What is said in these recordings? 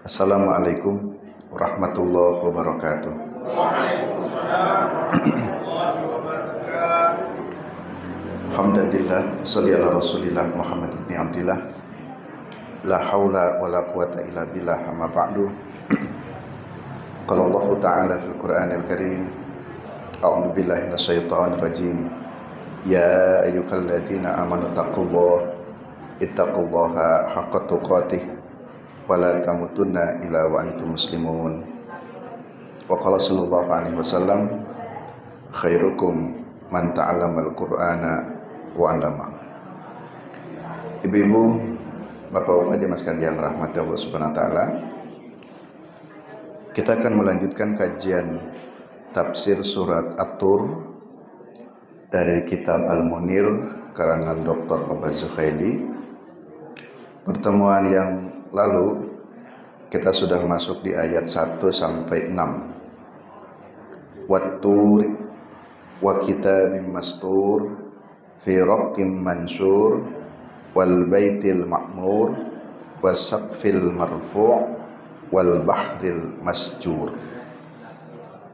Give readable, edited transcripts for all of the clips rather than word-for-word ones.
Assalamualaikum warahmatullahi wabarakatuh. Waalaikumsalam warahmatullahi wabarakatuh. Alhamdulillah, sholli ala Rasulillah Muhammad ibn Abdillah. La haula wa la quwata illa billah, amma ba'du. Qala Allah Ta'ala fil Qur'anil Karim, a'udzu billahi minasyaitonir rajim. Ya ayyuhalladzina amanu ittaqullaha haqqa tuqatih wa la tamutunna illa wa antum muslimun. Wa qala sallallahu alaihi wasallam, khairukum man ta'allamal Qur'ana wa 'allama. Ibu-ibu, Bapak-bapak jemaah sekalian rahmati Allah Subhanahu wa taala. Kita akan melanjutkan kajian tafsir surat At-Tur dari kitab Al-Munir karangan Dr. Abbas Zuhaili. Pertemuan yang lalu kita sudah masuk di ayat 1 sampai 6. Wat-tur wa kitabim mastur fi raqqim mansur wal baitil ma'mur wasaqfil marfu' wal bahril masjur.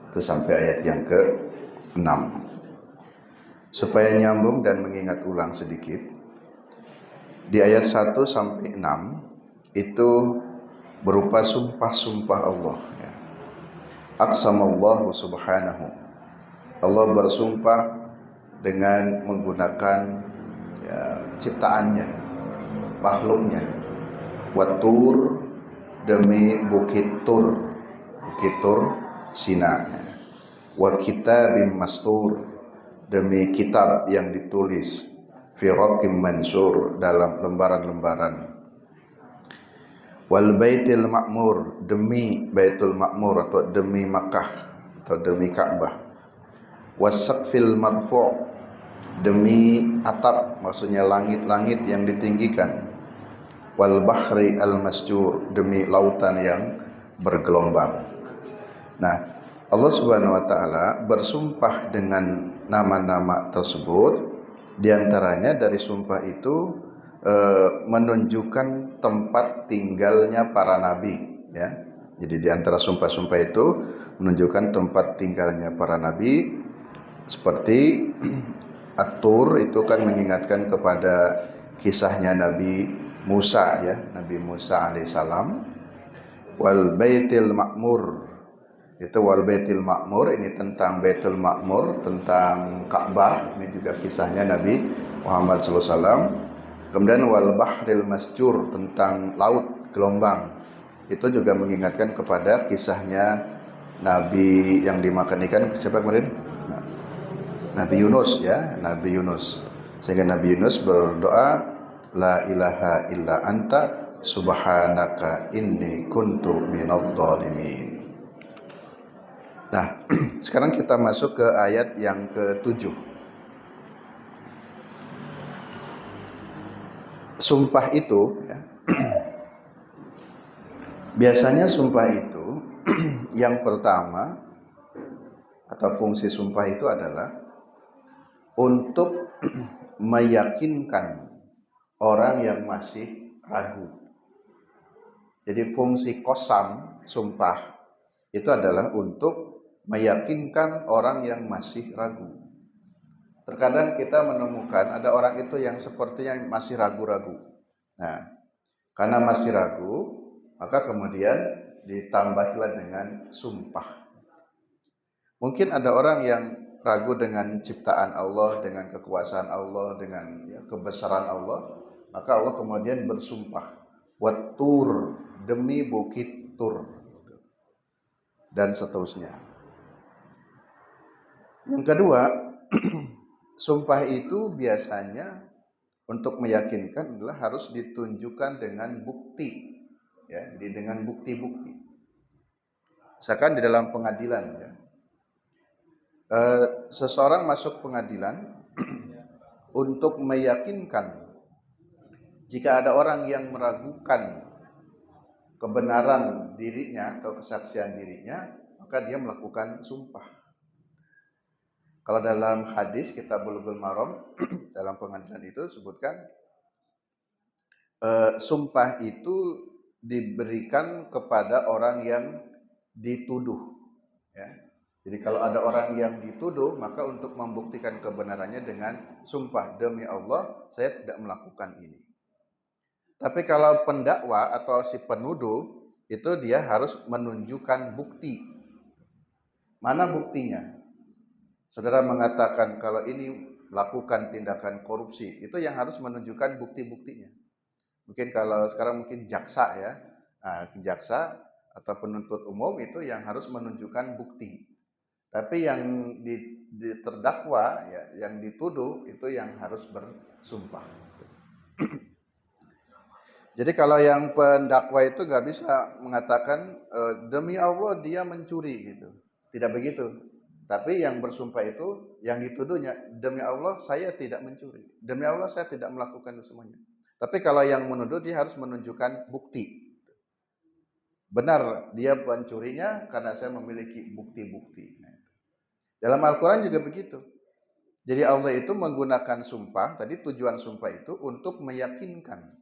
Itu sampai ayat yang ke-6. Supaya nyambung dan mengingat ulang sedikit, di ayat 1 sampai 6 itu berupa sumpah-sumpah Allah, ya. Aqsamallahu subhanahu, Allah bersumpah dengan menggunakan, ya, ciptaannya, makhluknya. Wat-tur, demi bukit Tur, bukit Tur Sina. Wa kitabim mastur, demi kitab yang ditulis, fi raqqim mansur, dalam lembaran-lembaran. Wal baitil ma'mur, demi Baitul Ma'mur atau demi Makkah atau demi Ka'bah. Wasaqfil marfu', demi atap, maksudnya langit-langit yang ditinggikan. Wal bahri al masjur, demi lautan yang bergelombang. Nah, Allah Subhanahu wa taala bersumpah dengan nama-nama tersebut. Di antaranya dari sumpah itu menunjukkan tempat tinggalnya para nabi, ya. Jadi di antara sumpah-sumpah itu menunjukkan tempat tinggalnya para nabi. Seperti At-Tur itu kan mengingatkan kepada kisahnya Nabi Musa, ya, Nabi Musa alaihissalam. Wal baitil ma'mur, itu wal baitil ma'mur ini tentang Baitul Ma'mur, tentang Ka'bah. Ini juga kisahnya Nabi Muhammad SAW. Kemudian wal bahril masjur, tentang laut gelombang. Itu juga mengingatkan kepada kisahnya Nabi yang dimakan ikan, siapa kemarin? Nabi Yunus, ya, Nabi Yunus. Sehingga Nabi Yunus berdoa, la ilaha illa anta subhanaka inni kuntu minadh dhalimin. Nah, sekarang kita masuk ke ayat yang ke-7. Sumpah itu, ya, biasanya sumpah itu yang pertama atau fungsi sumpah itu adalah untuk meyakinkan orang yang masih ragu. Jadi fungsi qasam, sumpah, itu adalah untuk meyakinkan orang yang masih ragu. Terkadang kita menemukan ada orang itu yang sepertinya masih ragu-ragu. Nah, karena masih ragu, maka kemudian ditambahlah dengan sumpah. Mungkin ada orang yang ragu dengan ciptaan Allah, dengan kekuasaan Allah, dengan, ya, kebesaran Allah, maka Allah kemudian bersumpah, Wat-tur, demi bukit Tur, dan seterusnya. Yang kedua, sumpah itu biasanya untuk meyakinkan adalah harus ditunjukkan dengan bukti, ya, jadi dengan bukti-bukti. Misalkan di dalam pengadilan, ya, seseorang masuk pengadilan untuk meyakinkan jika ada orang yang meragukan kebenaran dirinya atau kesaksian dirinya, maka dia melakukan sumpah. Kalau dalam hadis kitab Bulughul Maram dalam pengadilan itu disebutkan sumpah itu diberikan kepada orang yang dituduh, ya. Jadi kalau ada orang yang dituduh, maka untuk membuktikan kebenarannya dengan sumpah, demi Allah saya tidak melakukan ini. Tapi kalau pendakwa atau si penuduh, itu dia harus menunjukkan bukti. Mana buktinya? Saudara mengatakan kalau ini melakukan tindakan korupsi, itu yang harus menunjukkan bukti-buktinya. Mungkin kalau sekarang mungkin jaksa, ya, jaksa atau penuntut umum itu yang harus menunjukkan bukti. Tapi yang terdakwa, ya, yang dituduh itu yang harus bersumpah. Jadi kalau yang pendakwa itu nggak bisa mengatakan demi Allah dia mencuri gitu, tidak begitu. Tapi yang bersumpah itu yang dituduhnya, demi Allah saya tidak mencuri, demi Allah saya tidak melakukan itu semuanya. Tapi kalau yang menuduh dia harus menunjukkan bukti. Benar dia pencurinya karena saya memiliki bukti-bukti. Dalam Al-Quran juga begitu. Jadi Allah itu menggunakan sumpah, tadi tujuan sumpah itu untuk meyakinkan.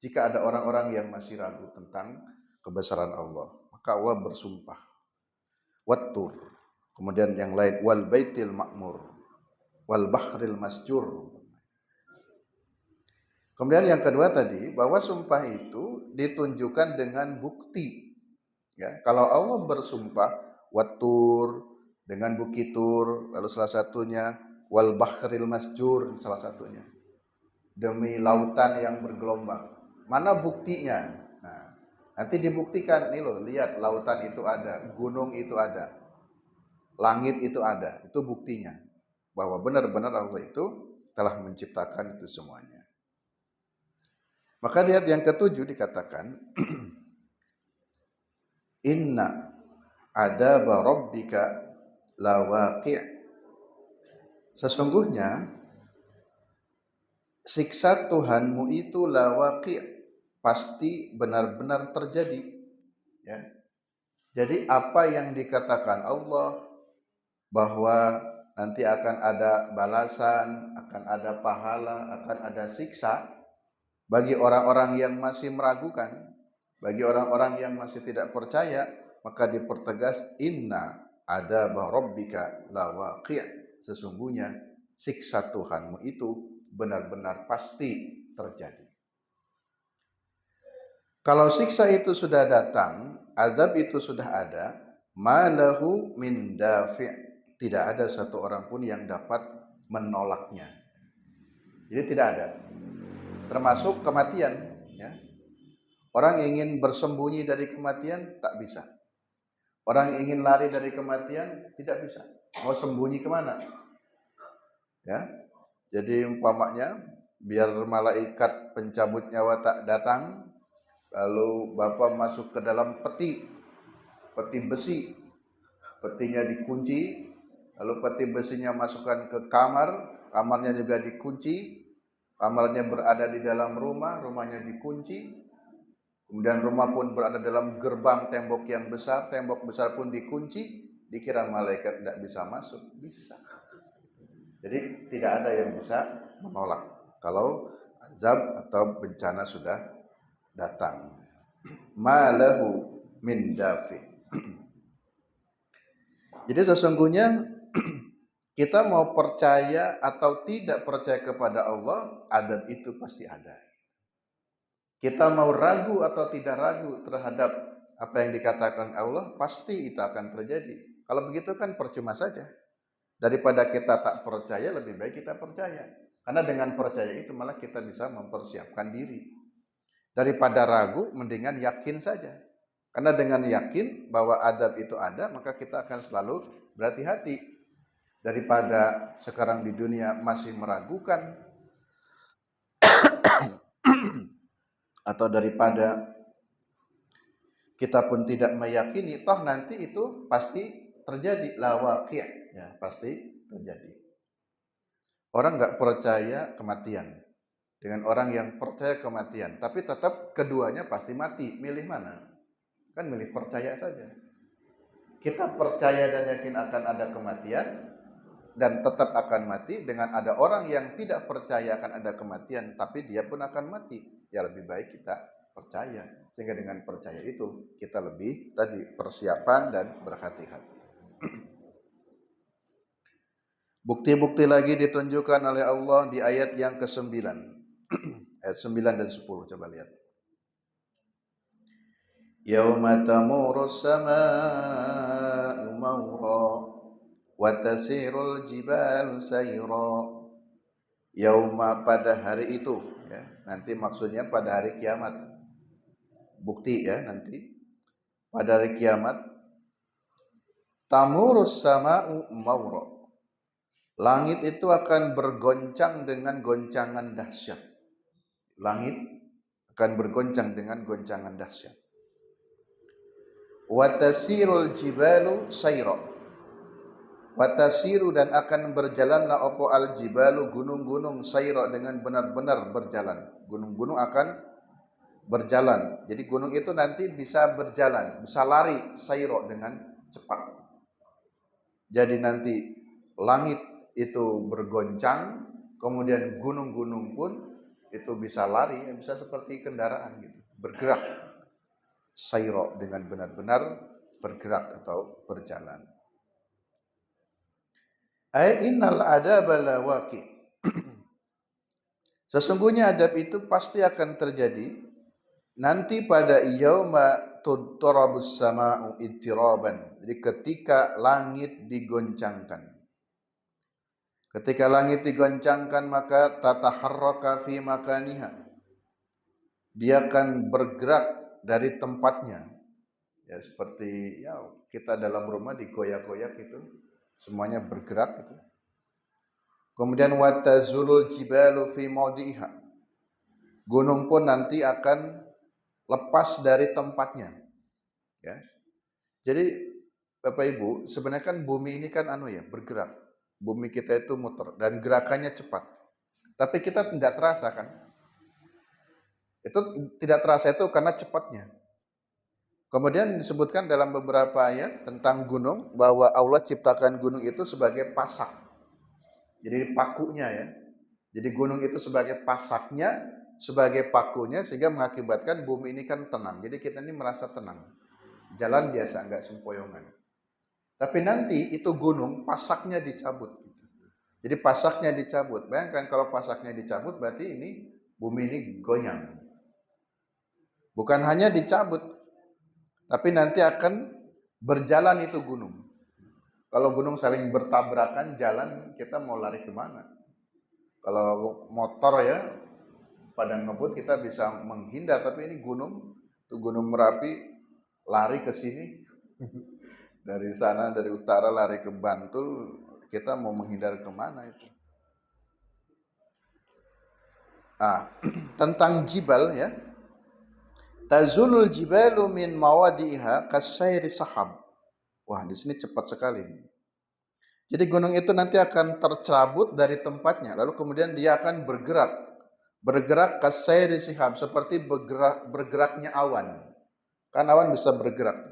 Jika ada orang-orang yang masih ragu tentang kebesaran Allah, maka Allah bersumpah. Wattur. Kemudian yang lain, wal baitil ma'mur, wal bahril masjur. Kemudian yang kedua tadi, bahwa sumpah itu ditunjukkan dengan bukti. Ya, kalau Allah bersumpah, wattur, dengan Bukit Tur, lalu salah satunya wal bahril masjur, salah satunya demi lautan yang bergelombang. Mana buktinya? Nah, nanti dibuktikan nih loh, lihat lautan itu ada, gunung itu ada, langit itu ada, itu buktinya bahwa benar-benar Allah itu telah menciptakan itu semuanya. Maka lihat yang ketujuh dikatakan inna adaba rabbika lawaqi'. Sesungguhnya siksa Tuhanmu itu lawaqi', pasti benar-benar terjadi, ya. Jadi apa yang dikatakan Allah bahwa nanti akan ada balasan, akan ada pahala, akan ada siksa bagi orang-orang yang masih meragukan, bagi orang-orang yang masih tidak percaya, maka dipertegas inna adaba rabbika lawaqi'. Sesungguhnya siksa Tuhanmu itu benar-benar pasti terjadi. Kalau siksa itu sudah datang, azab itu sudah ada, malahu min dafi', tidak ada satu orang pun yang dapat menolaknya. Jadi tidak ada. Termasuk kematian, ya. Orang ingin bersembunyi dari kematian tak bisa. Orang ingin lari dari kematian tidak bisa. Mau sembunyi kemana? Ya. Jadi umpamanya biar malaikat pencabut nyawa tak datang, lalu Bapak masuk ke dalam peti besi, petinya dikunci, lalu peti besinya masukkan ke kamar, kamarnya juga dikunci, kamarnya berada di dalam rumah, rumahnya dikunci, kemudian rumah pun berada dalam gerbang tembok yang besar, tembok besar pun dikunci, dikira malaikat tidak bisa masuk, bisa. Jadi tidak ada yang bisa menolak kalau azab atau bencana sudah datang. Malahu min dafi. Jadi sesungguhnya kita mau percaya atau tidak percaya kepada Allah, azab itu pasti ada. Kita mau ragu atau tidak ragu terhadap apa yang dikatakan Allah, pasti itu akan terjadi. Kalau begitu kan percuma saja. Daripada kita tak percaya, lebih baik kita percaya. Karena dengan percaya itu malah kita bisa mempersiapkan diri. Daripada ragu, mendingan yakin saja. Karena dengan yakin bahwa azab itu ada, maka kita akan selalu berhati-hati. Daripada sekarang di dunia masih meragukan, atau daripada kita pun tidak meyakini, toh nanti itu pasti terjadi, lawaqi'. Ya, pasti terjadi. Orang nggak percaya kematian dengan orang yang percaya kematian, tapi tetap keduanya pasti mati. Milih mana? Kan milih percaya saja. Kita percaya dan yakin akan ada kematian dan tetap akan mati, dengan ada orang yang tidak percaya akan ada kematian tapi dia pun akan mati. Ya lebih baik kita percaya. Sehingga dengan percaya itu kita lebih tadi persiapan dan berhati-hati. Bukti-bukti lagi ditunjukkan oleh Allah di ayat yang ke-9. Ayat 9 dan 10 coba lihat. Yauma tamurus samaa'u mawra wa tasirul jibalu sayra. Yauma pada hari itu ya. Nanti maksudnya pada hari kiamat. Bukti ya nanti pada hari kiamat tamurus sama'u mawra. Langit itu akan bergoncang dengan goncangan dahsyat. Langit akan bergoncang dengan goncangan dahsyat. Watasirul jibalu sayra. Watasiru dan akan berjalanlah opo al jibalu gunung-gunung sayra dengan benar-benar berjalan. Gunung-gunung akan berjalan. Jadi gunung itu nanti bisa berjalan, bisa lari sayra dengan cepat. Jadi nanti langit itu bergoncang, kemudian gunung-gunung pun itu bisa lari, bisa seperti kendaraan gitu, bergerak. Sayra dengan benar-benar bergerak atau berjalan. Ai innal adaba lawaqi. Sesungguhnya adab itu pasti akan terjadi nanti pada yauma tudrabus sama'u ittiraban. Jadi ketika langit digoncangkan. Ketika langit digoncangkan maka tataharraka fi makaniha. Dia akan bergerak dari tempatnya. Ya seperti ya kita dalam rumah digoyak-goyak itu, semuanya bergerak gitu. Kemudian watazulul jibalu fi mawdiha. Gunung pun nanti akan lepas dari tempatnya. Ya. Jadi Bapak Ibu, sebenarnya kan bumi ini kan bergerak. Bumi kita itu muter dan gerakannya cepat. Tapi kita tidak terasa kan? Itu tidak terasa itu karena cepatnya. Kemudian disebutkan dalam beberapa ayat tentang gunung bahwa Allah ciptakan gunung itu sebagai pasak. Jadi pakunya ya. Jadi gunung itu sebagai pasaknya, sebagai pakunya sehingga mengakibatkan bumi ini kan tenang. Jadi kita ini merasa tenang. Jalan biasa, enggak sempoyongan. Tapi nanti itu gunung pasaknya dicabut gitu. Jadi pasaknya dicabut. Bayangkan kalau pasaknya dicabut berarti ini bumi ini goyang. Bukan hanya dicabut, tapi nanti akan berjalan itu gunung. Kalau gunung saling bertabrakan jalan, kita mau lari kemana? Kalau motor ya, pada ngebut kita bisa menghindar. Tapi ini gunung, itu gunung Merapi, lari ke sini. Dari sana, dari utara lari ke Bantul, kita mau menghindar kemana itu? Tentang jibal ya. Tazulul jibalu min mawadiha kasayri sahab. Wah, di sini cepat sekali ini. Jadi gunung itu nanti akan tercabut dari tempatnya, lalu kemudian dia akan bergerak kasayri sahab seperti bergeraknya awan. Kan awan bisa bergerak.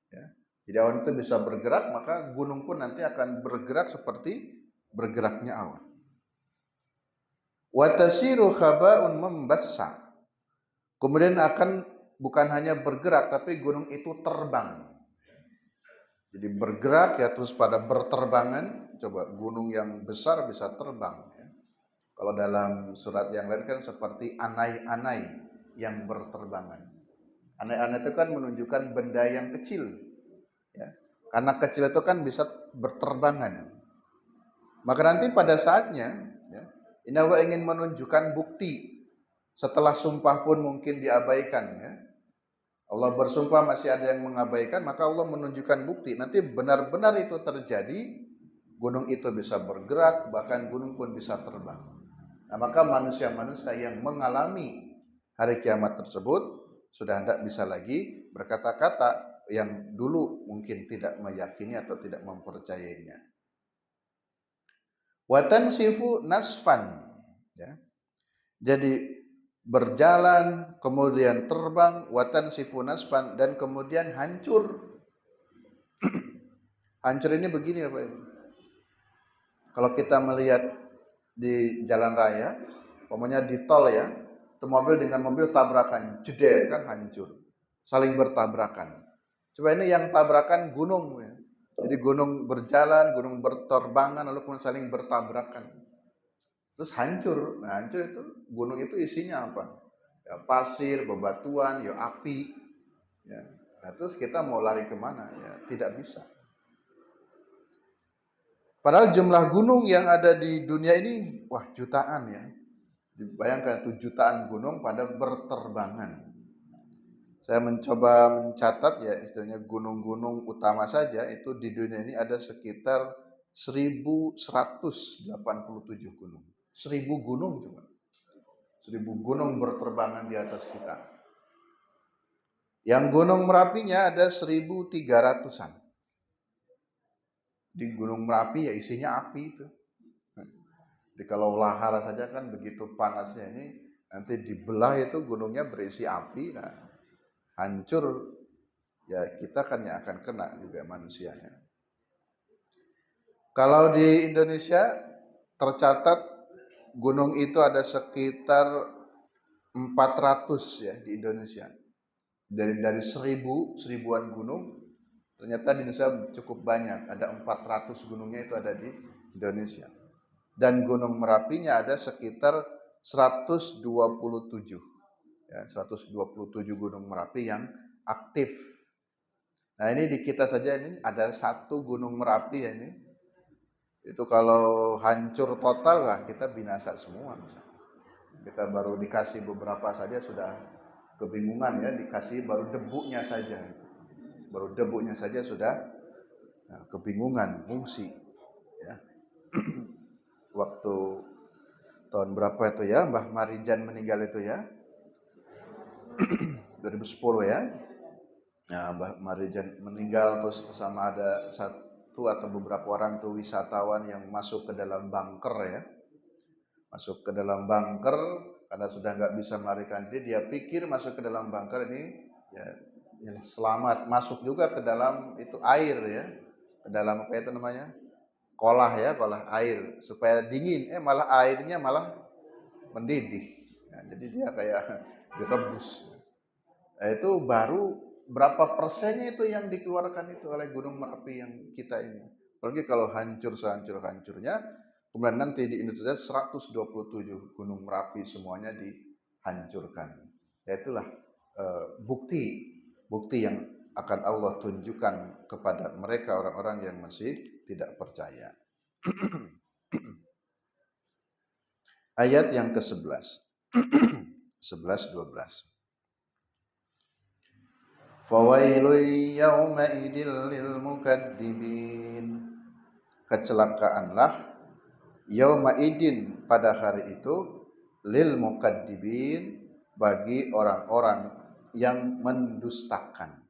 Ya. Jadi awan itu bisa bergerak, maka gunung pun nanti akan bergerak seperti bergeraknya awan. Wa tasiru khaba'un membassa. Kemudian akan bukan hanya bergerak, tapi gunung itu terbang. Jadi bergerak ya terus pada berterbangan. Coba gunung yang besar bisa terbang. Ya. Kalau dalam surat yang lain kan seperti anai-anai yang berterbangan. Anai-anai itu kan menunjukkan benda yang kecil. Ya. Karena kecil itu kan bisa berterbangan. Maka nanti pada saatnya, ya, ini Allah ingin menunjukkan bukti. Setelah sumpah pun mungkin diabaikan. Ya. Allah bersumpah masih ada yang mengabaikan, maka Allah menunjukkan bukti. Nanti benar-benar itu terjadi, gunung itu bisa bergerak, bahkan gunung pun bisa terbang. Nah, maka manusia-manusia yang mengalami hari kiamat tersebut sudah tidak bisa lagi berkata-kata yang dulu mungkin tidak meyakini atau tidak mempercayainya. Watan sifu nasfan, ya. Jadi berjalan, kemudian terbang, watan sifu nasfan, dan kemudian hancur. Hancur ini begini Bapak Ibu. Kalau kita melihat di jalan raya, umpamanya di tol ya, Atau mobil dengan mobil tabrakan, jeder kan hancur. Saling bertabrakan. Coba ini yang tabrakan gunung ya. Jadi gunung berjalan, gunung berterbangan lalu kemudian saling bertabrakan. Terus hancur. Nah, hancur itu gunung itu isinya apa? Ya, pasir, bebatuan, ya api. Ya. Nah, terus kita mau lari kemana? Ya, tidak bisa. Padahal jumlah gunung yang ada di dunia ini, wah jutaan ya. Bayangkan itu jutaan gunung pada berterbangan. Saya mencoba mencatat ya istilahnya gunung-gunung utama saja itu di dunia ini ada sekitar 1187 gunung. 1000 gunung coba. 1000 gunung berterbangan di atas kita. Yang gunung Merapinya ada 1300-an. Di Gunung Merapi ya isinya api itu. Jadi kalau lahar saja kan begitu panasnya ini nanti dibelah itu gunungnya berisi api. Nah, hancur ya kita kan yang akan kena juga manusianya. Kalau di Indonesia tercatat gunung itu ada sekitar 400 ya di Indonesia. Dari seribuan gunung ternyata di Indonesia cukup banyak. Ada 400 gunungnya itu ada di Indonesia. Dan Gunung Merapinya ada sekitar 127. Ya, 127 gunung Merapi yang aktif. Nah, ini di kita saja ini ada satu gunung Merapi ya ini. Itu kalau hancur total lah kita binasa semua. Kita baru dikasih beberapa saja sudah kebingungan ya, dikasih baru debunya saja. Baru debunya saja sudah kebingungan, mungsi ya. Waktu tahun berapa itu ya Mbah Marijan meninggal itu ya 2010 ya. Nah, Mbah Marijan meninggal terus sama ada satu atau beberapa orang tuh wisatawan yang masuk ke dalam bunker ya. Masuk ke dalam bunker karena sudah nggak bisa melarikan diri, dia pikir masuk ke dalam bunker ini ya selamat, masuk juga ke dalam itu air ya. Ke dalam apa itu namanya? Kolah ya, kolah air supaya dingin. Malah airnya malah mendidih. Nah, jadi dia kayak direbus. Nah, itu baru berapa persennya itu yang dikeluarkan itu oleh Gunung Merapi yang kita ini. Apalagi kalau hancur sehancur-hancurnya, kemudian nanti di Indonesia 127 Gunung Merapi semuanya dihancurkan. Ya itulah bukti yang akan Allah tunjukkan kepada mereka orang-orang yang masih tidak percaya. Ayat yang ke-11. 11-12. Fawailun yawma idil lil mukaddibin. Kecelakaanlah yauma idin pada hari itu lil mukaddibin bagi orang-orang yang mendustakan.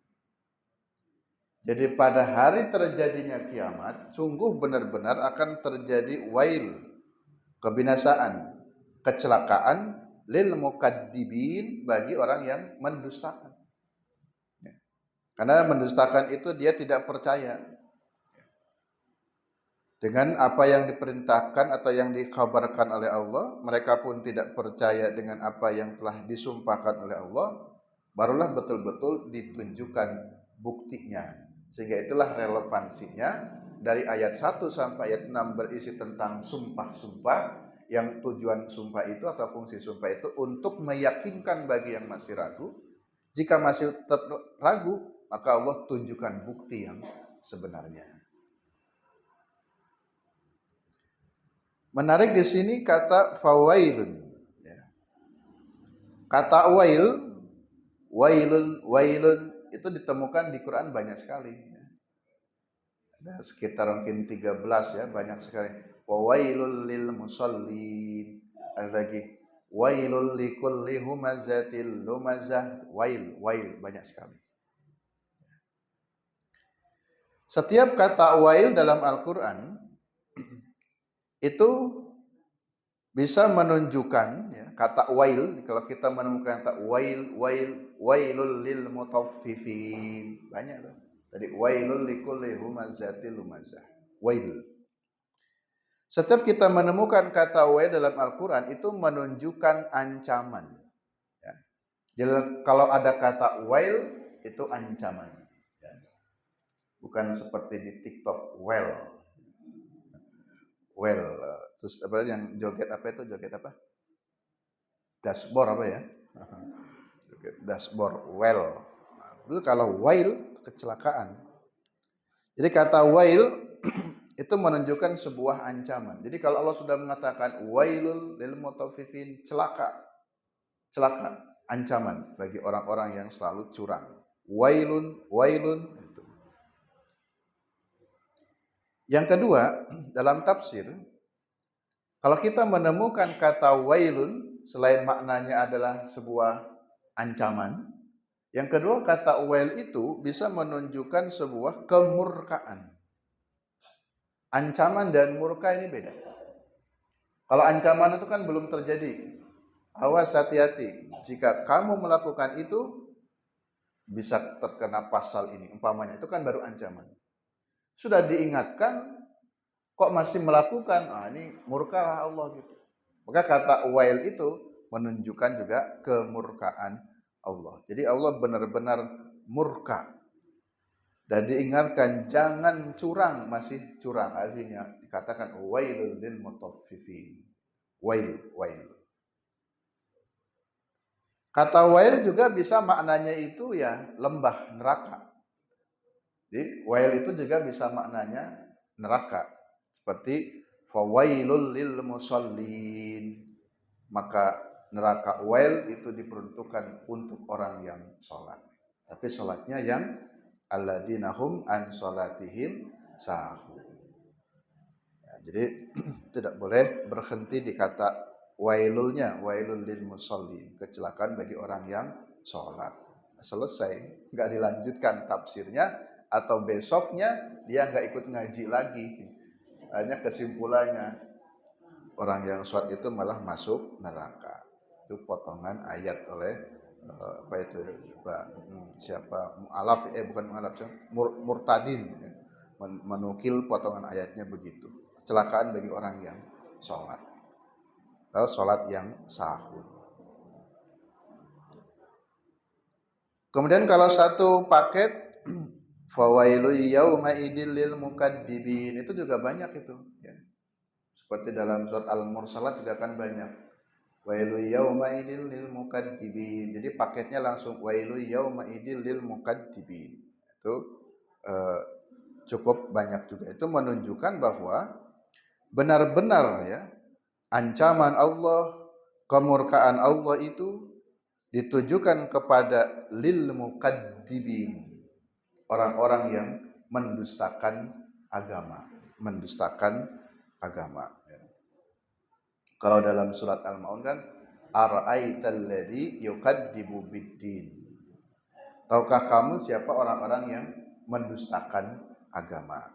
Jadi pada hari terjadinya kiamat, sungguh benar-benar akan terjadi wail, kebinasaan, kecelakaan lil mukaddibin bagi orang yang mendustakan. Ya. Karena mendustakan itu dia tidak percaya dengan apa yang diperintahkan atau yang dikabarkan oleh Allah. Mereka pun tidak percaya dengan apa yang telah disumpahkan oleh Allah. Barulah betul-betul ditunjukkan buktinya. Sehingga itulah relevansinya dari ayat 1 sampai ayat 6 berisi tentang sumpah-sumpah, yang tujuan sumpah itu atau fungsi sumpah itu untuk meyakinkan bagi yang masih ragu. Jika masih tetap ragu, maka Allah tunjukkan bukti yang sebenarnya. Menarik di sini kata fawailun. Kata wailun itu ditemukan di Quran banyak sekali. Ada sekitar mungkin 13 ya, banyak sekali. Wailul lil musallin. Ada lagi wailul likulli humazatil lumazah. Wail banyak sekali. Setiap kata wail dalam Al-Quran itu bisa menunjukkan ya, kata wail. Kalau kita menemukan kata wailul lil mutaffifin, banyak tuh. Tadi wailul likulli humazatil lumazah. Wail. Setiap kita menemukan kata wail dalam Al-Quran itu menunjukkan ancaman. Jadi kalau ada kata wail itu ancaman. Ya. Bukan seperti di TikTok well. Well, terus apa yang joget apa itu? Joget apa? Dashboard apa ya? Joget dashboard well. Itu kalau wail kecelakaan. Jadi kata wail itu menunjukkan sebuah ancaman. Jadi kalau Allah sudah mengatakan wailul lil mutaffifin, celaka, ancaman bagi orang-orang yang selalu curang. Wailun itu. Yang kedua, dalam tafsir, kalau kita menemukan kata wailun selain maknanya adalah sebuah ancaman, yang kedua kata wail itu bisa menunjukkan sebuah kemurkaan. Ancaman dan murka ini beda. Kalau ancaman itu kan belum terjadi. Awas, hati-hati. Jika kamu melakukan itu, bisa terkena pasal ini. Umpamanya, itu kan baru ancaman. Sudah diingatkan, kok masih melakukan? Ini murka Allah gitu. Maka kata wail itu menunjukkan juga kemurkaan Allah. Jadi Allah benar-benar murka. Dan diingatkan jangan curang, masih curang. Akhirnya dikatakan wailul lil mutaffifin. Wail. Kata wail juga bisa maknanya itu ya lembah, neraka. Jadi wail itu juga bisa maknanya neraka. Seperti fawailul lil musallin. Maka neraka wail itu diperuntukkan untuk orang yang sholat. Tapi sholatnya yang alladzina hum an sholatihim sahun. Ya, jadi tidak boleh berhenti di kata wailulnya, wailul lil musallin, kecelakaan bagi orang yang sholat. Selesai, nggak dilanjutkan tafsirnya, atau besoknya dia nggak ikut ngaji lagi. Hanya kesimpulannya orang yang sholat itu malah masuk neraka. Itu potongan ayat oleh apa itu siapa mu'alaf bukan mu'alaf murtadin ya. Menukil potongan ayatnya begitu. Kecelakaan bagi orang yang sholat. Kalau sholat yang sahur. Kemudian kalau satu paket fawailu yauma idil lil mukaddibin, itu juga banyak itu ya. Seperti dalam surat Al-Mursalat juga kan banyak. Wailu yauma idil lil mukaddibin. Jadi paketnya langsung wailu yauma idil lil mukaddibin. Itu cukup banyak juga. Itu menunjukkan bahwa benar-benar ya ancaman Allah, kemurkaan Allah itu ditujukan kepada lil mukaddibin, orang-orang yang mendustakan agama, ya. Kalau dalam surat Al-Maun kan ara'aital ladzi yukadzibu biddin. Tahukah kamu siapa orang-orang yang mendustakan agama?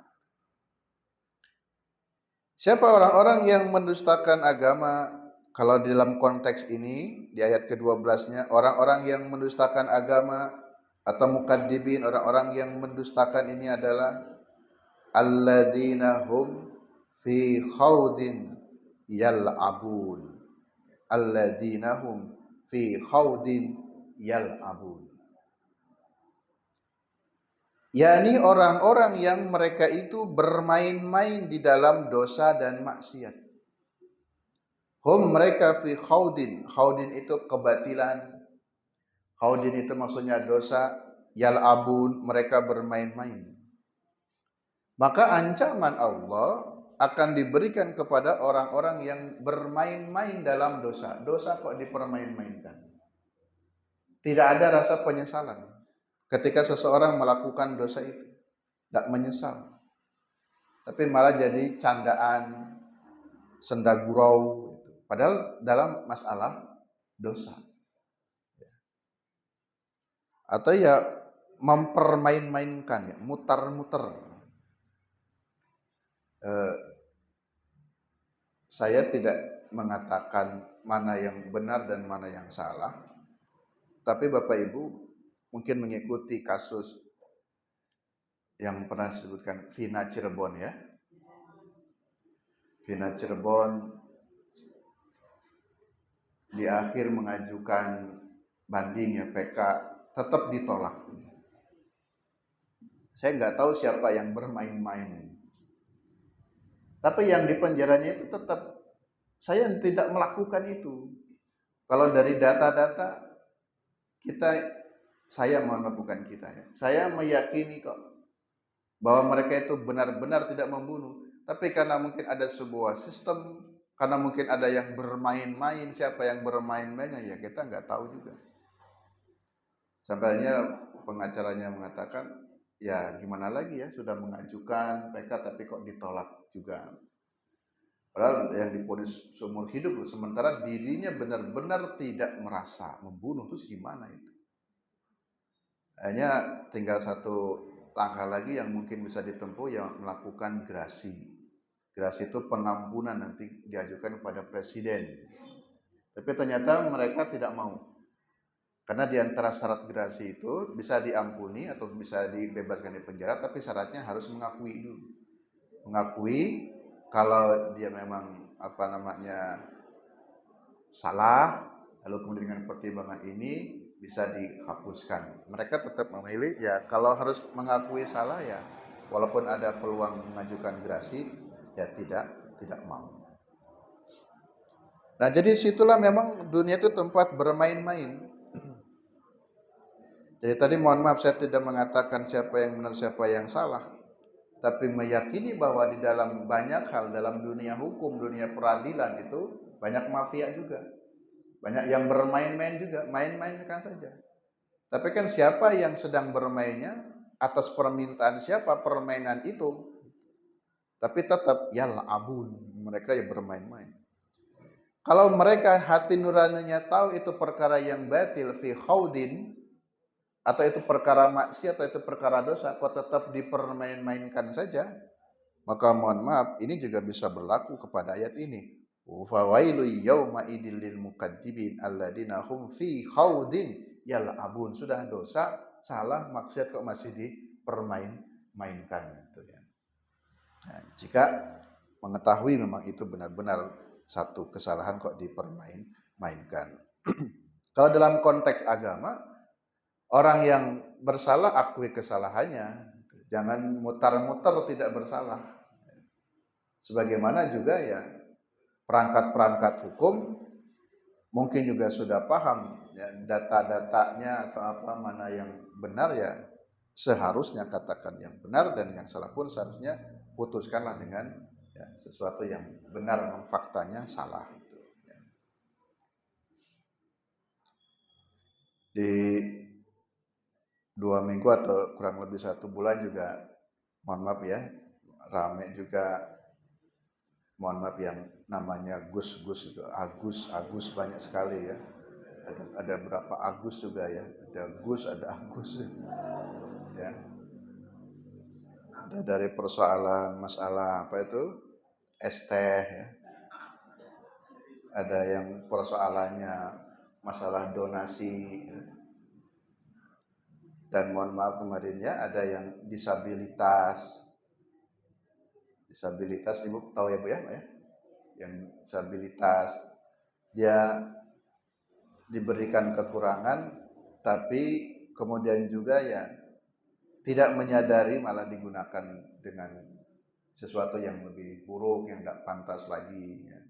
Siapa orang-orang yang mendustakan agama? Kalau dalam konteks ini di ayat ke-12-nya, orang-orang yang mendustakan agama atau mukadzibin, orang-orang yang mendustakan ini adalah alladzina hum fi khaudin yal'abun. Alladzina hum fi khaudin yal'abun. yakni orang-orang yang mereka itu bermain-main di dalam dosa dan maksiat. Hum, mereka fi khaudin. Khaudin itu kebatilan. Khaudin itu maksudnya dosa. Yal'abun, mereka bermain-main. Maka ancaman Allah akan diberikan kepada orang-orang yang bermain-main dalam dosa. Dosa kok dipermain-mainkan? Tidak ada rasa penyesalan ketika seseorang melakukan dosa itu. Tidak menyesal, tapi malah jadi candaan, senda gurau. Padahal dalam masalah dosa. Atau ya mempermain-mainkan, ya, mutar-muter. Saya tidak mengatakan mana yang benar dan mana yang salah. Tapi Bapak Ibu mungkin mengikuti kasus yang pernah disebutkan Vina Cirebon ya. Vina Cirebon di akhir mengajukan banding ya PK tetap ditolak. Saya nggak tahu siapa yang bermain-main ini. Tapi yang di penjaranya itu tetap saya tidak melakukan itu. Kalau dari data-data kita, saya mohon maaf bukan kita ya, saya meyakini kok bahwa mereka itu benar-benar tidak membunuh. Tapi karena mungkin ada sebuah sistem, karena mungkin ada yang bermain-main, siapa yang bermain-mainnya ya kita nggak tahu juga. Sampainya pengacaranya mengatakan, ya gimana lagi ya, sudah mengajukan PK tapi kok ditolak juga. Padahal yang diponis seumur hidup, sementara dirinya benar-benar tidak merasa membunuh, terus gimana itu? Hanya tinggal satu langkah lagi yang mungkin bisa ditempuh, yang melakukan gerasi. Gerasi itu pengampunan nanti diajukan kepada presiden. Tapi ternyata mereka tidak mau. Karena di antara syarat gerasi itu bisa diampuni atau bisa dibebaskan di penjara, tapi syaratnya harus mengakui dulu. Mengakui kalau dia memang salah, lalu kemudian dengan pertimbangan ini bisa dihapuskan. Mereka tetap memilih ya kalau harus mengakui salah ya, walaupun ada peluang mengajukan gerasi ya tidak mau. Nah, jadi situlah memang dunia itu tempat bermain-main. Jadi tadi mohon maaf saya tidak mengatakan siapa yang benar siapa yang salah, tapi meyakini bahwa di dalam banyak hal dalam dunia hukum, dunia peradilan itu banyak mafia juga. Banyak yang bermain-main juga, main-mainkan saja. Tapi kan siapa yang sedang bermainnya, atas permintaan siapa permainan itu. Tapi tetap yal'abun, mereka yang bermain-main. Kalau mereka hati nuraninya tahu itu perkara yang batil fi khaudin, atau itu perkara maksiat atau itu perkara dosa, kok tetap dipermain-mainkan saja, maka mohon maaf, ini juga bisa berlaku kepada ayat ini. Fawailu yauma idil lil mukaddibin alladzina hum fi khaudin yal'abun. Sudah dosa, salah, maksiat kok masih dipermain-mainkan gitu ya. Nah, jika mengetahui memang itu benar-benar satu kesalahan kok dipermain-mainkan. Kalau dalam konteks agama, orang yang bersalah akui kesalahannya, jangan mutar-mutar tidak bersalah. Sebagaimana juga ya perangkat-perangkat hukum mungkin juga sudah paham ya, data-datanya atau apa mana yang benar ya seharusnya katakan yang benar, dan yang salah pun seharusnya putuskanlah dengan ya, sesuatu yang benar, faktanya salah itu. Ya. Di 2 minggu atau kurang lebih 1 bulan juga mohon maaf ya rame juga, mohon maaf, yang namanya Gus-Gus itu, Agus banyak sekali ya. Ada berapa Agus juga ya, ada Gus, ada Agus ya. Ada dari persoalan masalah apa itu es teh ya. Ada yang persoalannya masalah donasi ya. Dan mohon maaf kemarin ya ada yang disabilitas Ibu tahu ya Bu ya, yang disabilitas dia diberikan kekurangan tapi kemudian juga ya tidak menyadari malah digunakan dengan sesuatu yang lebih buruk, yang nggak pantas lagi ya.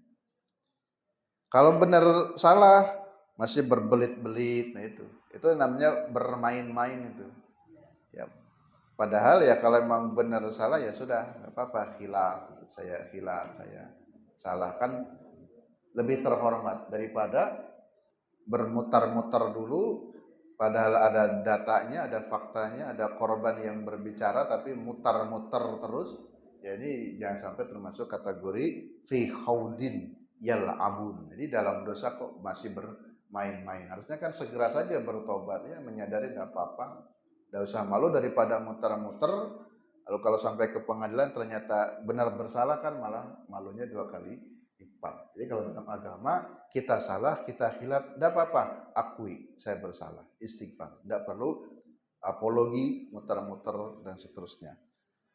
Kalau benar salah masih berbelit-belit, nah itu namanya bermain-main itu ya. Padahal ya kalau memang benar salah ya sudah, nggak apa-apa, khilaf, saya salah, kan lebih terhormat daripada bermutar-mutar dulu padahal ada datanya, ada faktanya, ada korban yang berbicara tapi mutar-mutar terus. Jadi jangan sampai termasuk kategori fi khaudin yal'abun. Jadi dalam dosa kok masih bermain-main. Harusnya kan segera saja bertobat ya, menyadari enggak apa-apa. Enggak usah malu daripada muter-muter. Lalu kalau sampai ke pengadilan ternyata benar bersalah kan malah malunya 2 kali lipat. Jadi kalau dalam agama kita salah, kita khilaf, tidak apa-apa, akui saya bersalah, istighfar, tidak perlu apologi, muter-muter dan seterusnya.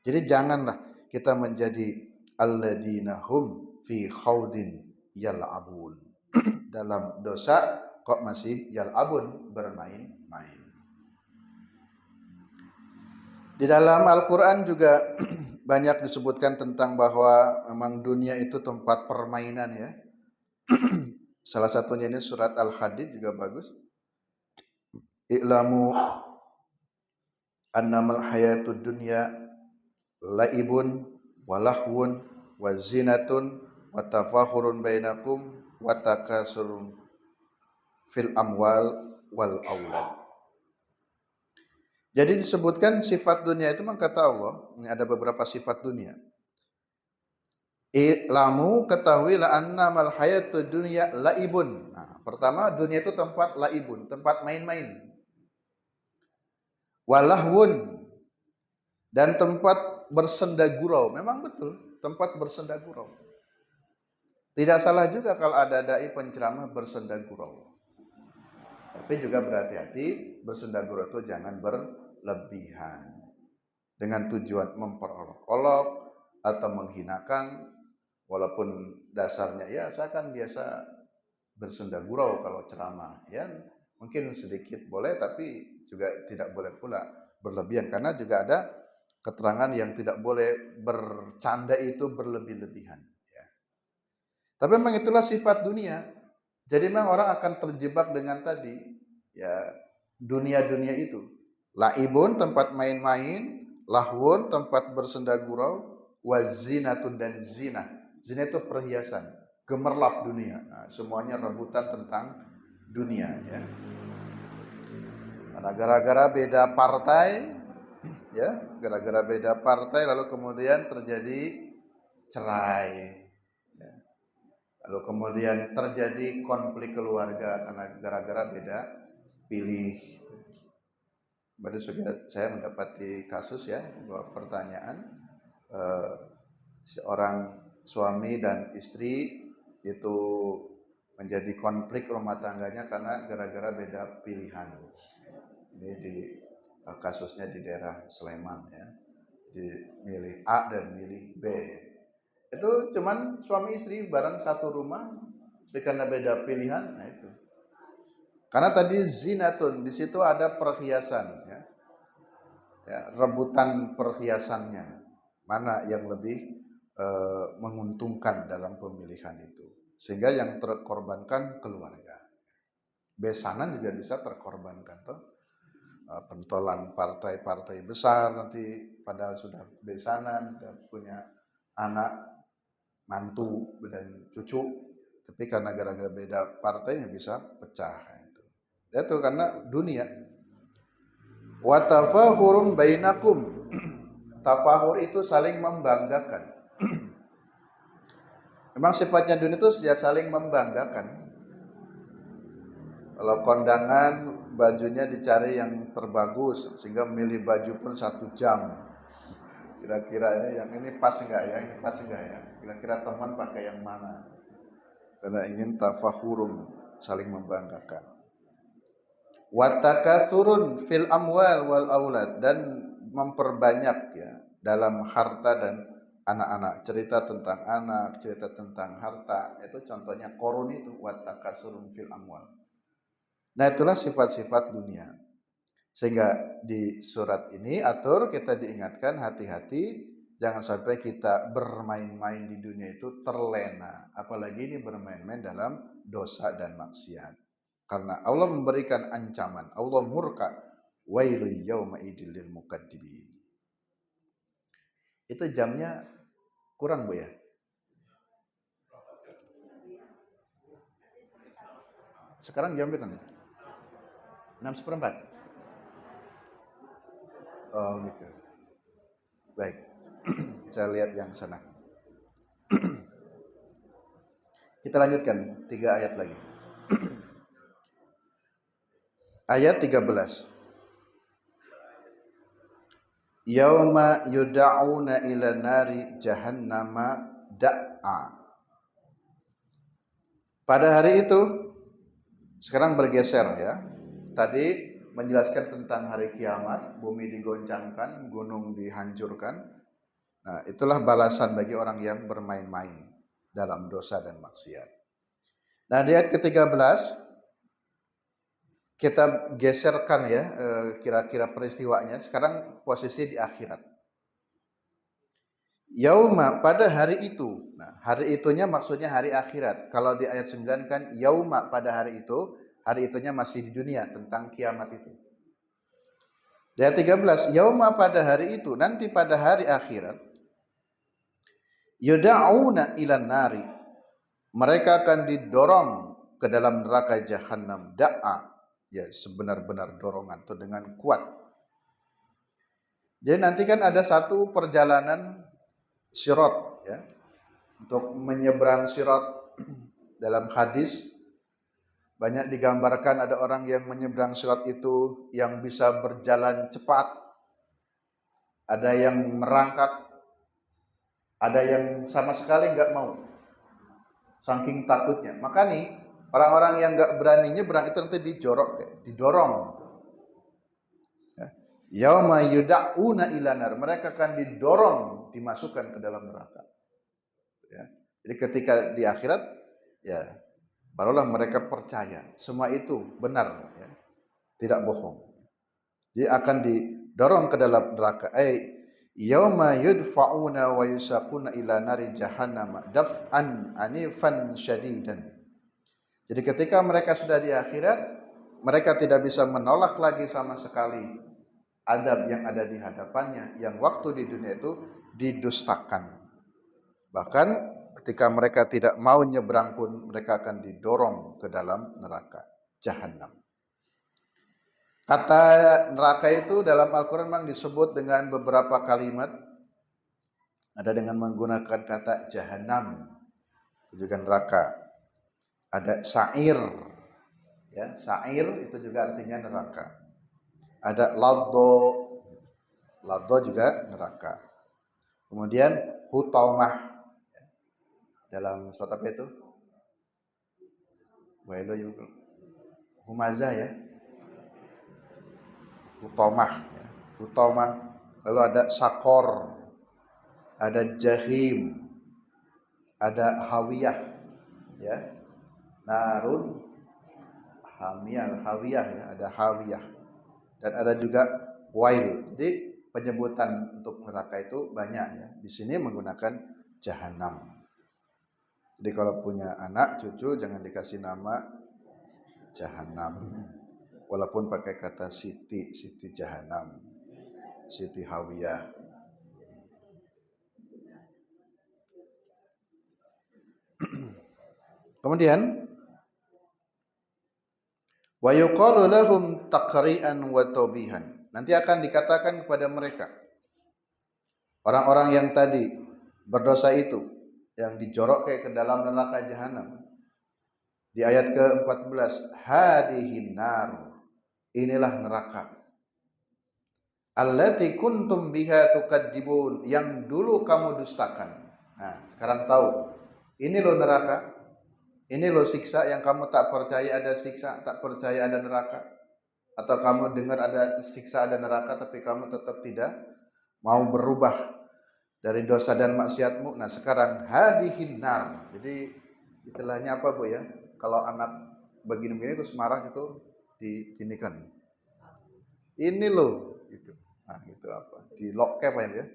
Jadi janganlah kita menjadi alladzina hum fi khaudin yal'abun dalam dosa kok masih yal'abun, bermain-main. Di dalam Al-Quran juga banyak disebutkan tentang bahwa memang dunia itu tempat permainan ya. Salah satunya ini surat Al-Hadid juga bagus. I'lamu annamal hayatud dunya laibun walahwun wazinatun watafahurun bainakum watakasurun fil amwal wal aulad. Jadi disebutkan sifat dunia itu memang kata Allah, ini ada beberapa sifat dunia. I'lamu, ketahuilah annamal hayatud dunya laibun. Nah, pertama dunia itu tempat laibun, tempat main-main. Walahwun, dan tempat bersenda gurau. Memang betul, tempat bersenda gurau. Tidak salah juga kalau ada dai penceramah bersenda gurau. Tapi juga berhati-hati, bersenda gurau itu jangan berlebihan. Dengan tujuan memperolok-olok atau menghinakan, walaupun dasarnya ya saya kan biasa bersenda gurau kalau ceramah. Ya mungkin sedikit boleh, tapi juga tidak boleh pula berlebihan. Karena juga ada keterangan yang tidak boleh bercanda itu berlebih-lebihan. Ya. Tapi memang itulah sifat dunia. Jadi memang orang akan terjebak dengan tadi ya dunia-dunia itu. Laibun, tempat main-main, lahwun, tempat bersenda gurau, wazinatun, dan zina. Zina itu perhiasan, gemerlap dunia. Nah, semuanya rebutan tentang dunia ya. Karena gara-gara beda partai ya, gara-gara beda partai lalu kemudian terjadi cerai. Lalu kemudian terjadi konflik keluarga karena gara-gara beda pilih. Baru saya mendapati kasus ya, bahwa pertanyaan seorang suami dan istri itu menjadi konflik rumah tangganya karena gara-gara beda pilihan. Ini di kasusnya di daerah Sleman ya, di milih A dan milih B. Itu cuman suami istri bareng satu rumah karena beda pilihan. Nah itu karena tadi zinatun, di situ ada perhiasan ya. Ya, rebutan perhiasannya mana yang lebih menguntungkan dalam pemilihan itu, sehingga yang terkorbankan keluarga. Besanan juga bisa terkorbankan toh. Pentolan partai-partai besar nanti padahal sudah besanan, sudah punya anak, mantu dan cucu, tapi karena gara-gara beda partainya bisa pecah itu karena dunia. Wa tafahurun bainakum. Tafahur itu saling membanggakan. Memang sifatnya dunia itu sudah saling membanggakan. Kalau kondangan bajunya dicari yang terbagus sehingga milih baju pun 1 jam. Kira-kira ini pas enggak ya? Ini pas enggak ya? Kira-kira teman pakai yang mana? Karena ingin tafahurun, saling membanggakan. Watakasurun fil amwal wal aulad, dan memperbanyak ya dalam harta dan anak-anak. Cerita tentang anak, cerita tentang harta, itu contohnya korun itu, watakasurun fil amwal. Nah itulah sifat-sifat dunia. Sehingga di surat ini atur kita diingatkan hati-hati, jangan sampai kita bermain-main di dunia itu terlena. Apalagi ini bermain-main dalam dosa dan maksiat. Karena Allah memberikan ancaman, Allah murka, wailul yauma idil lil mukaddibin. Itu jamnya kurang Bu ya? Sekarang jam berapa? 6:04. Oh gitu. Baik. Saya lihat yang sana. Kita lanjutkan 3 ayat lagi. Ayat 13. Yauma yud'auna ila nari jahannama da'a. Pada hari itu, sekarang bergeser ya. Tadi menjelaskan tentang hari kiamat, bumi digoncangkan, gunung dihancurkan. Nah, itulah balasan bagi orang yang bermain-main dalam dosa dan maksiat. Nah, di ayat ke-13 kita geserkan ya kira-kira peristiwanya. Sekarang posisi di akhirat. Yauma pada hari itu. Nah, hari itunya maksudnya hari akhirat. Kalau di ayat 9 kan yauma pada hari itunya masih di dunia tentang kiamat itu. Di ayat 13, yauma pada hari itu, nanti pada hari akhirat, yuda'una ilan nari. Mereka akan didorong ke dalam neraka jahanam. Da'a, ya sebenar-benar dorongan atau dengan kuat. Jadi nanti kan ada satu perjalanan sirat ya. Untuk menyeberang sirat dalam hadis banyak digambarkan ada orang yang menyeberang sirat itu yang bisa berjalan cepat, ada yang merangkak, ada yang sama sekali nggak mau, saking takutnya. Maka nih orang-orang yang nggak berani nyebrang itu nanti didorong. Ya. Yauma yuda'una ilanar, mereka akan didorong dimasukkan ke dalam neraka. Ya. Jadi ketika di akhirat ya barulah mereka percaya semua itu benar ya, tidak bohong. Dia akan didorong ke dalam neraka. Yauma yudfa'una wa yusaquna ila nari jahannam daf'an anifan syadidan. Jadi ketika mereka sudah di akhirat, mereka tidak bisa menolak lagi sama sekali adab yang ada di hadapannya, yang waktu di dunia itu didustakan. Bahkan ketika mereka tidak mau nyebrang pun mereka akan didorong ke dalam neraka jahanam. Kata neraka itu dalam Al-Quran memang disebut dengan beberapa kalimat. Ada dengan menggunakan kata jahanam, itu juga neraka. Ada sa'ir, ya sa'ir itu juga artinya neraka. Ada laddo juga neraka. Kemudian hutamah, dalam surat apa itu? Humazah ya. Hutamah ya. Hutamah. Lalu ada sakor, ada jahim, ada hawiyah ya. Narun hawiyah ya, ada hawiyah. Dan ada juga wail. Jadi penyebutan untuk neraka itu banyak ya. Di sini menggunakan jahanam. Jadi kalau punya anak, cucu jangan dikasih nama jahanam. Walaupun pakai kata Siti jahanam, Siti hawiyah. Kemudian wa yuqalu lahum taqri'an wa tawbihan. Nanti akan dikatakan kepada mereka, orang-orang yang tadi berdosa itu yang dijorok ke dalam neraka jahanam. Di ayat ke-14, hadihin nar, inilah neraka. Allati kuntum biha tukadzibun, yang dulu kamu dustakan. Nah, sekarang tahu. Ini loh neraka. Ini loh siksa yang kamu tak percaya ada siksa, tak percaya ada neraka. Atau kamu dengar ada siksa, ada neraka, tapi kamu tetap tidak mau berubah dari dosa dan maksiatmu. Nah sekarang hadihin nar. Jadi istilahnya apa Bu ya? Kalau anak begini-begini terus marah itu diginikan. Ini loh gitu. Nah itu apa? Di lock apa ya?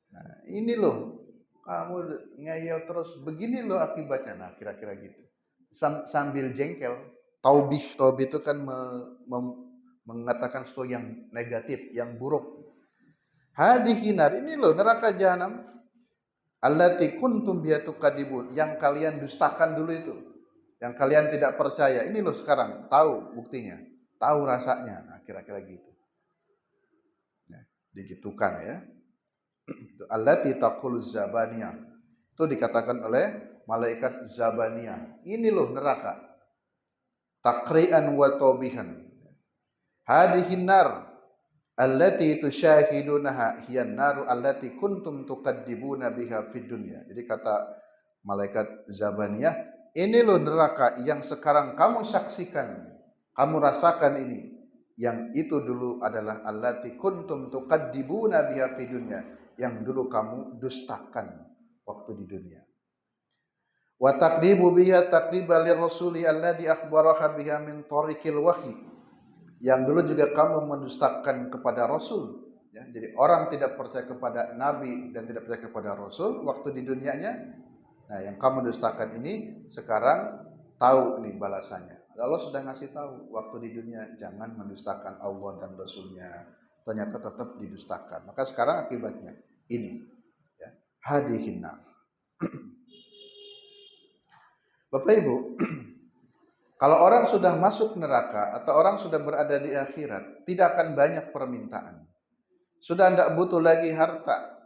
Nah ini loh, kamu ngeyel terus begini loh akibatnya. Nah kira-kira gitu. Sambil jengkel. Taubih itu kan mengatakan sesuatu yang negatif, yang buruk. Hadihinar, ini loh neraka jahanam. Allati kuntum biha tukadzibun, yang kalian dustakan dulu itu. Yang kalian tidak percaya. Ini loh sekarang tahu buktinya, tahu rasanya. Nah, kira-kira gitu. Ya, digitukan ya. Allati taqul zabaniyah. Itu dikatakan oleh malaikat zabaniyah. Ini loh neraka. Taqri'an wa tawbihan. Hadihin nar allati tusyahidunaha hiyan naru allati kuntum tukadzibuna biha fid dunya. Jadi kata malaikat Zabaniyah, ini loh neraka yang sekarang kamu saksikan, kamu rasakan ini. Yang itu dulu adalah allati kuntum tukadzibuna biha fid dunya, yang dulu kamu dustakan waktu di dunia. Wa taqdibu biha taqdiba lirrasuli alladhi akhbaraha biha min tariqil wahyi. yang dulu juga kamu mendustakan kepada Rasul. Ya, jadi orang tidak percaya kepada Nabi dan tidak percaya kepada Rasul waktu di dunianya. Nah, yang kamu dustakan ini sekarang tahu nih balasannya. Allah sudah ngasih tahu waktu di dunia jangan mendustakan Allah dan Rasulnya. Ternyata tetap didustakan. Maka sekarang akibatnya ini, ya, hadihin nar. Bapak Ibu, kalau orang sudah masuk neraka atau orang sudah berada di akhirat, tidak akan banyak permintaan. Sudah tidak butuh lagi harta,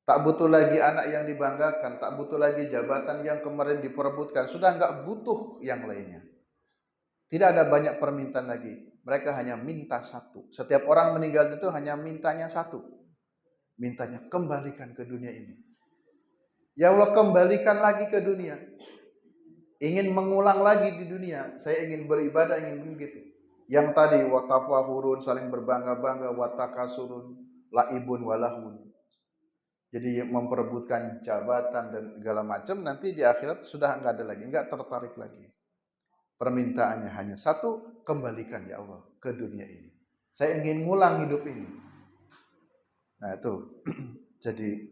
tak butuh lagi anak yang dibanggakan, tak butuh lagi jabatan yang kemarin diperebutkan, sudah nggak butuh yang lainnya. Tidak ada banyak permintaan lagi. Mereka hanya minta satu. Setiap orang meninggal itu hanya mintanya satu. Mintanya kembalikan ke dunia ini. Ya Allah, kembalikan lagi ke dunia. Ingin mengulang lagi di dunia. Saya ingin beribadah, ingin begitu. Yang tadi watafahurun, saling berbangga-bangga, watakasurun, laibun walahun. Jadi memperebutkan jabatan dan segala macam, nanti di akhirat sudah enggak ada lagi, enggak tertarik lagi. Permintaannya hanya satu, kembalikan ya Allah ke dunia ini. Saya ingin ngulang hidup ini. Nah itu, jadi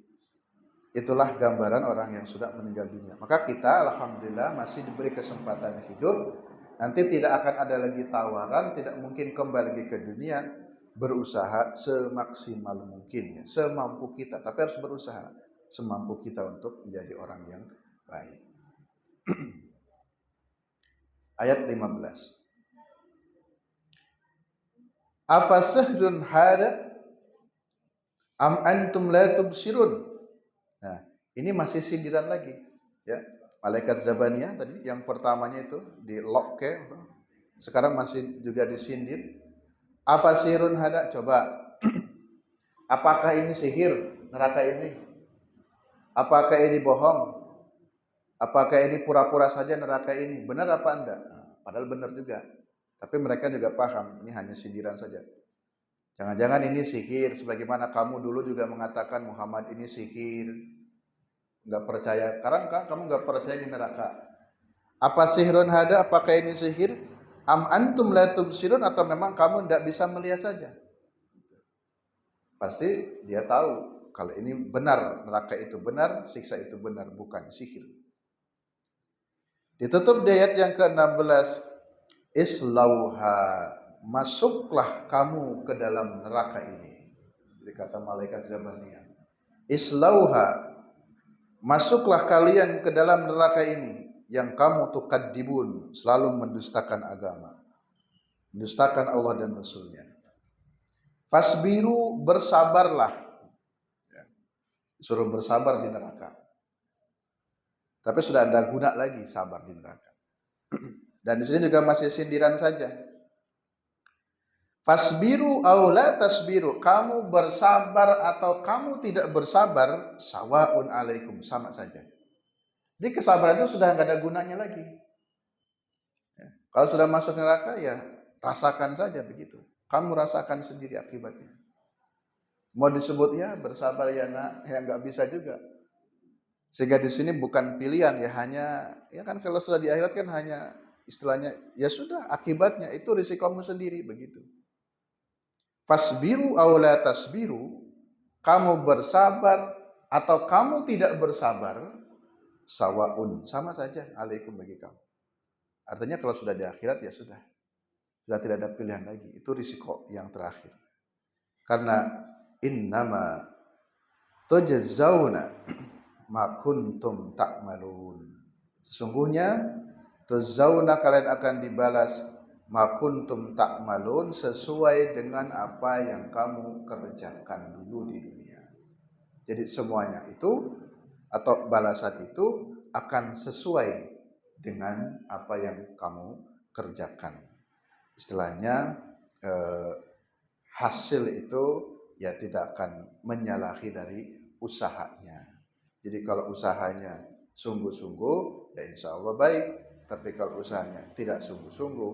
itulah gambaran orang yang sudah meninggal dunia. Maka kita alhamdulillah masih diberi kesempatan hidup. Nanti tidak akan ada lagi tawaran, tidak mungkin kembali lagi ke dunia. Berusaha semaksimal mungkin, ya, semampu kita. Tapi harus berusaha semampu kita untuk menjadi orang yang baik. Ayat 15. Afasahrun hada am antum la tubsirun. Nah, ini masih sindiran lagi, ya. Malaikat Zabaniyah tadi yang pertamanya itu di lokke, sekarang masih juga disindir. Afasirun hada, coba. Apakah ini sihir neraka ini? Apakah ini bohong? Apakah ini pura-pura saja neraka ini? Benar apa enggak? Nah, padahal benar juga. Tapi mereka juga paham, ini hanya sindiran saja. Jangan-jangan ini sihir, sebagaimana kamu dulu juga mengatakan Muhammad ini sihir. Enggak percaya. Sekarang kamu enggak percaya di neraka. Apa sihrun hada? Apakah ini sihir? Am antum la tubsirun, atau memang kamu enggak bisa melihat saja? Pasti dia tahu kalau ini benar, neraka itu benar, siksa itu benar, bukan sihir. Ditutup di ayat yang ke-16, islauha, masuklah kamu ke dalam neraka ini. Jadi kata malaikat Zabaniyah, islauha, masuklah kalian ke dalam neraka ini yang kamu tukadzibun, selalu mendustakan agama, mendustakan Allah dan Rasulnya. Fasbiru, bersabarlah. Ya, suruh bersabar di neraka. Tapi sudah ada guna lagi sabar di neraka. Dan di sini juga masih sindiran saja. Fasbiru aw la tasbiru, kamu bersabar atau kamu tidak bersabar, sawaun alaikum, sama saja. Jadi kesabaran itu sudah nggak ada gunanya lagi. Ya. Kalau sudah masuk neraka, ya rasakan saja begitu. Kamu rasakan sendiri akibatnya. Mau disebut ya bersabar ya nak, ya nggak bisa juga. Sehingga di sini bukan pilihan, ya hanya, ya kan kalau sudah di akhirat kan hanya istilahnya, ya sudah akibatnya itu risikomu sendiri begitu. Fasbiru aw la tasbiru, kamu bersabar atau kamu tidak bersabar, sawaun, sama saja alaikum bagi kamu. Artinya kalau sudah di akhirat ya sudah tidak ada pilihan lagi. Itu risiko yang terakhir. Karena innama tujzauna ma kuntum ta'malun. Sesungguhnya tujzauna, kalian akan dibalas ma kuntum ta'malun, sesuai dengan apa yang kamu kerjakan dulu di dunia. Jadi semuanya itu atau balasan itu akan sesuai dengan apa yang kamu kerjakan. Istilahnya hasil itu ya tidak akan menyalahi dari usahanya. Jadi kalau usahanya sungguh-sungguh, ya insya Allah baik. Tapi kalau usahanya tidak sungguh-sungguh,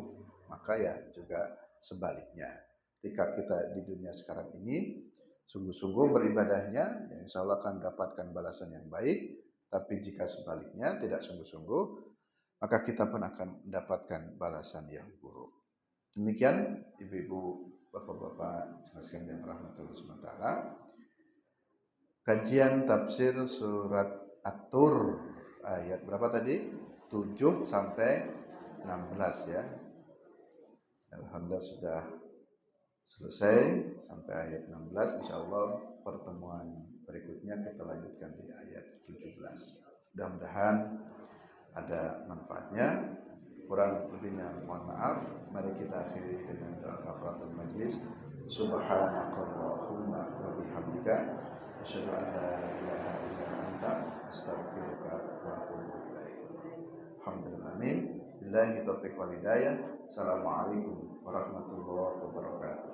maka ya juga sebaliknya. Ketika kita di dunia sekarang ini sungguh-sungguh beribadahnya, ya insya Allah akan mendapatkan balasan yang baik. Tapi jika sebaliknya tidak sungguh-sungguh, maka kita pun akan mendapatkan balasan yang buruk. Demikian ibu-ibu, bapak-bapak sekalian yang rahmatullah SWT, kajian tafsir surat At-Tur ayat berapa tadi? 7 sampai 16 ya. Alhamdulillah sudah selesai sampai ayat 16. Insyaallah pertemuan berikutnya kita lanjutkan di ayat 17. Mudah-mudahan ada manfaatnya. Kurang lebihnya mohon maaf. Mari kita akhiri dengan doa kafaratul majlis. Subhanakallahumma wa bihamdika asyhadu an la ilaha illa anta astaghfiruka wa atubu ilaik. Alhamdulillah. Amin. Billahi taufiq wal hidayah. Assalamualaikum warahmatullahi wabarakatuh.